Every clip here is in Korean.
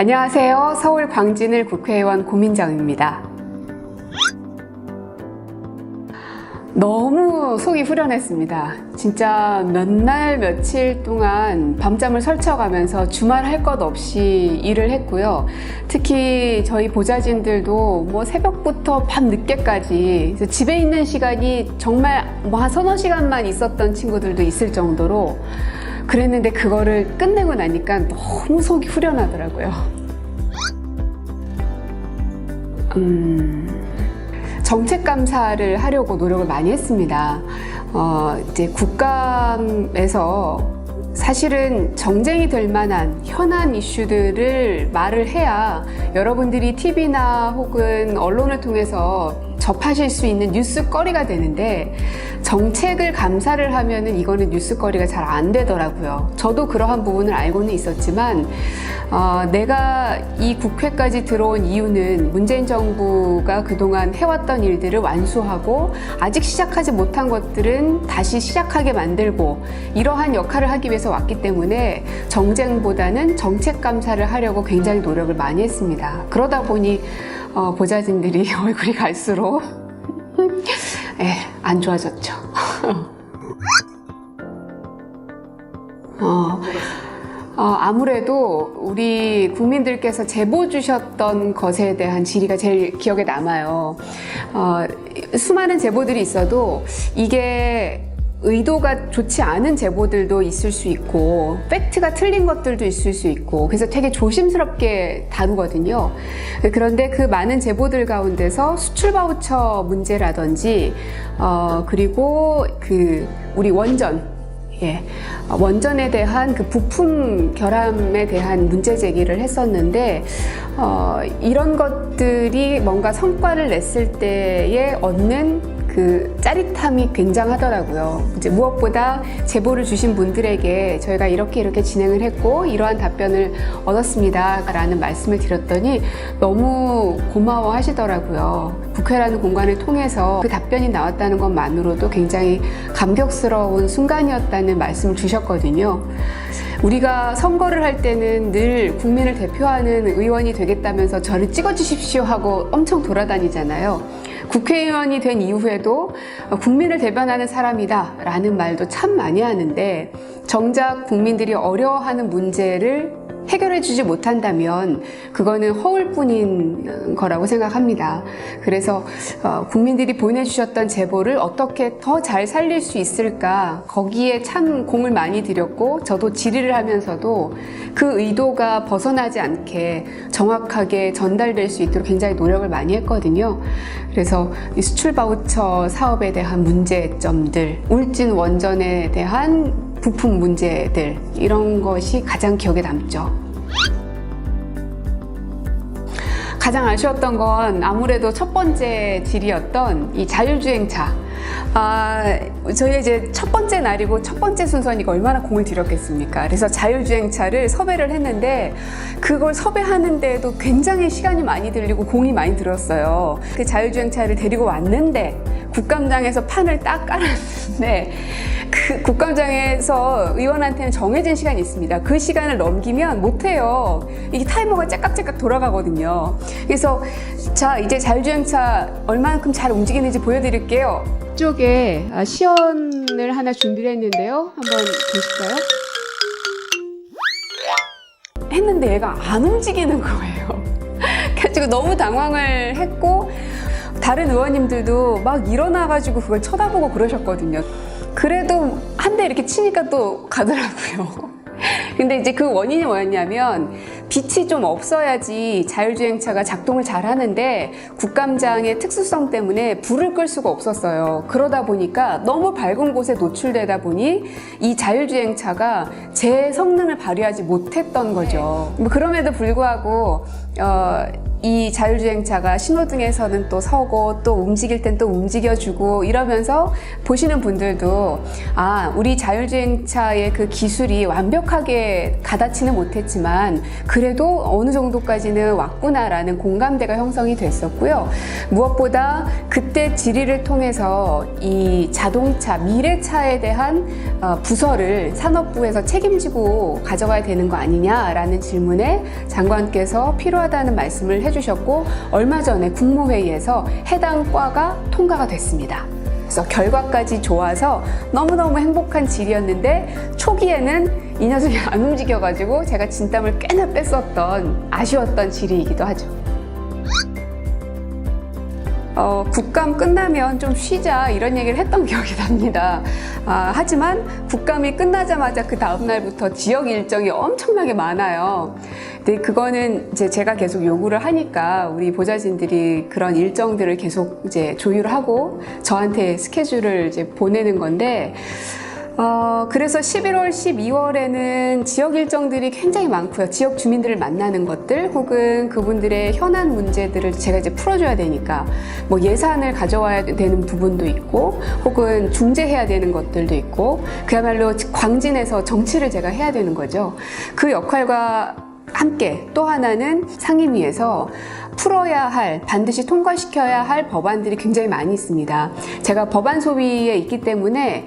안녕하세요. 서울 광진을 국회의원 고민정입니다. 너무 속이 후련했습니다. 진짜 몇 날 며칠 동안 밤잠을 설쳐가면서 주말 할 것 없이 일을 했고요. 특히 저희 보좌진들도 뭐 새벽부터 밤 늦게까지 집에 있는 시간이 정말 뭐 한 서너 시간만 있었던 친구들도 있을 정도로 그랬는데 그거를 끝내고 나니까 너무 속이 후련하더라고요. 정책 감사를 하려고 노력을 많이 했습니다. 이제 국감에서 사실은 정쟁이 될 만한 현안 이슈들을 말을 해야 여러분들이 TV나 혹은 언론을 통해서 접하실 수 있는 뉴스거리가 되는데 정책을 감사를 하면은 이거는 뉴스거리가 잘 안 되더라고요. 저도 그러한 부분을 알고는 있었지만 내가 이 국회까지 들어온 이유는 문재인 정부가 그동안 해왔던 일들을 완수하고 아직 시작하지 못한 것들은 다시 시작하게 만들고 이러한 역할을 하기 위해서 왔기 때문에 정쟁보다는 정책 감사를 하려고 굉장히 노력을 많이 했습니다. 그러다 보니 보좌진들이 얼굴이 갈수록 안 좋아졌죠. 아무래도 우리 국민들께서 제보 주셨던 것에 대한 질의가 제일 기억에 남아요. 수많은 제보들이 있어도 이게 의도가 좋지 않은 제보들도 있을 수 있고 팩트가 틀린 것들도 있을 수 있고 그래서 되게 조심스럽게 다루거든요. 그런데 그 많은 제보들 가운데서 수출 바우처 문제라든지 그리고 우리 원전에 대한 그 부품 결함에 대한 문제 제기를 했었는데 이런 것들이 뭔가 성과를 냈을 때에 얻는 그 짜릿함이 굉장하더라고요. 이제 무엇보다 제보를 주신 분들에게 저희가 이렇게 진행을 했고 이러한 답변을 얻었습니다 라는 말씀을 드렸더니 너무 고마워 하시더라고요. 국회라는 공간을 통해서 그 답변이 나왔다는 것만으로도 굉장히 감격스러운 순간이었다는 말씀을 주셨거든요. 우리가 선거를 할 때는 늘 국민을 대표하는 의원이 되겠다면서 저를 찍어주십시오 하고 엄청 돌아다니잖아요. 국회의원이 된 이후에도 국민을 대변하는 사람이다 라는 말도 참 많이 하는데 정작 국민들이 어려워하는 문제를 해결해 주지 못한다면 그거는 허울뿐인 거라고 생각합니다. 그래서 국민들이 보내주셨던 제보를 어떻게 더 잘 살릴 수 있을까 거기에 참 공을 많이 들였고 저도 질의를 하면서도 그 의도가 벗어나지 않게 정확하게 전달될 수 있도록 굉장히 노력을 많이 했거든요. 그래서 이 수출 바우처 사업에 대한 문제점들, 울진 원전에 대한 부품 문제들 이런 것이 가장 기억에 남죠. 가장 아쉬웠던 건 아무래도 첫 번째 질의였던 이 자율주행차. 저희 이제 첫 번째 날이고 첫 번째 순서니까 얼마나 공을 들였겠습니까? 그래서 자율주행차를 섭외를 했는데 그걸 섭외하는데도 굉장히 시간이 많이 들리고 공이 많이 들었어요. 그 자율주행차를 데리고 왔는데 국감장에서 판을 딱 깔았는데 그 국감장에서 의원한테는 정해진 시간이 있습니다. 그 시간을 넘기면 못해요. 이게 타이머가 째깍째깍 돌아가거든요. 그래서 자 이제 자율주행차 얼마만큼 잘 움직이는지 보여드릴게요. 이쪽에 시연을 하나 준비를 했는데요. 한번 보실까요? 했는데 얘가 안 움직이는 거예요. 그래가지고 너무 당황을 했고 다른 의원님들도 막 일어나가지고 그걸 쳐다보고 그러셨거든요. 그래도 한 대 이렇게 치니까 또 가더라고요. 근데 이제 그 원인이 뭐였냐면 빛이 좀 없어야지 자율주행차가 작동을 잘 하는데 국감장의 특수성 때문에 불을 끌 수가 없었어요. 그러다 보니까 너무 밝은 곳에 노출되다 보니 이 자율주행차가 제 성능을 발휘하지 못했던 거죠. 그럼에도 불구하고 이 자율주행차가 신호등에서는 또 서고 또 움직일 땐 또 움직여주고 이러면서 보시는 분들도 아, 우리 자율주행차의 그 기술이 완벽하게 가닿지는 못했지만 그래도 어느 정도까지는 왔구나라는 공감대가 형성이 됐었고요. 무엇보다 그때 질의를 통해서 이 자동차, 미래차에 대한 부서를 산업부에서 책임지고 가져가야 되는 거 아니냐라는 질문에 장관께서 필요하다는 말씀을 해주셨고 얼마 전에 국무회의에서 해당 과가 통과가 됐습니다. 그래서 결과까지 좋아서 너무너무 행복한 질의였는데 초기에는 이 녀석이 안 움직여가지고 제가 진땀을 꽤나 뺐었던 아쉬웠던 질의이기도 하죠. 국감 끝나면 좀 쉬자 이런 얘기를 했던 기억이 납니다. 하지만 국감이 끝나자마자 그 다음날부터 지역 일정이 엄청나게 많아요. 근데 그거는 이제 제가 계속 요구를 하니까 우리 보좌진들이 그런 일정들을 계속 이제 조율하고 저한테 스케줄을 이제 보내는 건데 그래서 11월, 12월에는 지역 일정들이 굉장히 많고요. 지역 주민들을 만나는 것들 혹은 그분들의 현안 문제들을 제가 이제 풀어줘야 되니까 뭐 예산을 가져와야 되는 부분도 있고 혹은 중재해야 되는 것들도 있고 그야말로 광진에서 정치를 제가 해야 되는 거죠. 그 역할과 함께 또 하나는 상임위에서 풀어야 할, 반드시 통과시켜야 할 법안들이 굉장히 많이 있습니다. 제가 법안 소위에 있기 때문에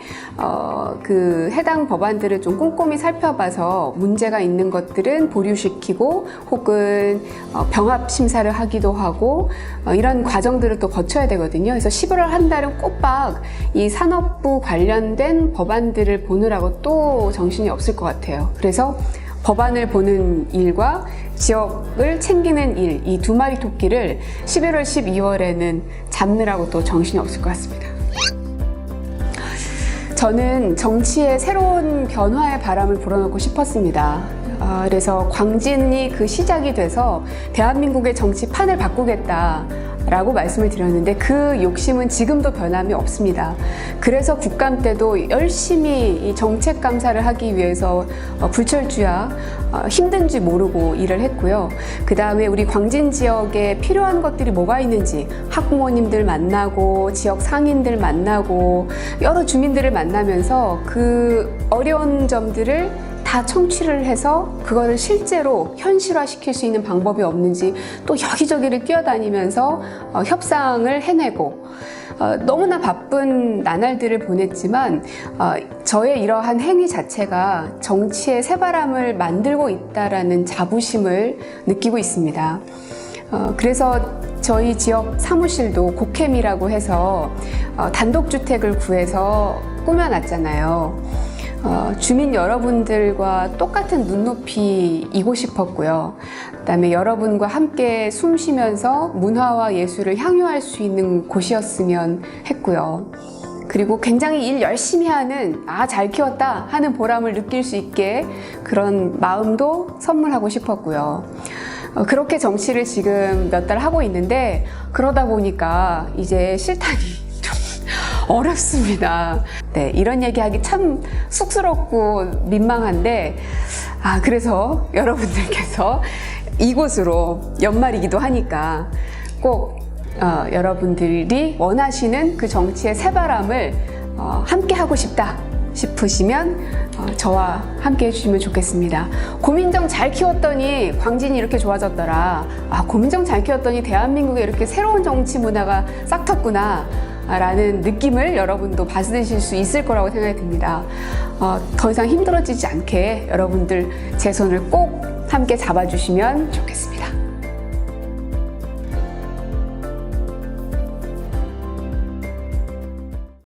그 해당 법안들을 좀 꼼꼼히 살펴봐서 문제가 있는 것들은 보류시키고 혹은 병합 심사를 하기도 하고 이런 과정들을 또 거쳐야 되거든요. 그래서 11월 한 달은 꼬박 이 산업부 관련된 법안들을 보느라고 또 정신이 없을 것 같아요. 그래서 법안을 보는 일과 지역을 챙기는 일, 이 두 마리 토끼를 11월, 12월에는 잡느라고 또 정신이 없을 것 같습니다. 저는 정치의 새로운 변화의 바람을 불어넣고 싶었습니다. 그래서 광진이 그 시작이 돼서 대한민국의 정치판을 바꾸겠다 라고 말씀을 드렸는데 그 욕심은 지금도 변함이 없습니다. 그래서 국감 때도 열심히 이 정책 감사를 하기 위해서 불철주야 힘든지 모르고 일을 했고요. 그 다음에 우리 광진 지역에 필요한 것들이 뭐가 있는지 학부모님들 만나고 지역 상인들 만나고 여러 주민들을 만나면서 그 어려운 점들을 다 청취를 해서 그거를 실제로 현실화시킬 수 있는 방법이 없는지 또 여기저기를 뛰어다니면서 협상을 해내고 너무나 바쁜 나날들을 보냈지만 저의 이러한 행위 자체가 정치의 새바람을 만들고 있다라는 자부심을 느끼고 있습니다. 그래서 저희 지역 사무실도 곡캠이라고 해서 단독주택을 구해서 꾸며놨잖아요. 주민 여러분들과 똑같은 눈높이이고 싶었고요. 그다음에 여러분과 함께 숨 쉬면서 문화와 예술을 향유할 수 있는 곳이었으면 했고요. 그리고 굉장히 일 열심히 하는 잘 키웠다 하는 보람을 느낄 수 있게 그런 마음도 선물하고 싶었고요. 그렇게 정치를 지금 몇 달 하고 있는데 그러다 보니까 이제 실탄이 어렵습니다. 네, 이런 얘기하기 참 쑥스럽고 민망한데 그래서 여러분들께서 이곳으로 연말이기도 하니까 꼭 여러분들이 원하시는 그 정치의 새바람을 함께 하고 싶다 싶으시면 저와 함께 해주시면 좋겠습니다. 고민정 잘 키웠더니 광진이 이렇게 좋아졌더라. 고민정 잘 키웠더니 대한민국에 이렇게 새로운 정치 문화가 싹 텄구나 라는 느낌을 여러분도 받으실 수 있을 거라고 생각이 듭니다. 더 이상 힘들어지지 않게 여러분들 제 손을 꼭 함께 잡아주시면 좋겠습니다.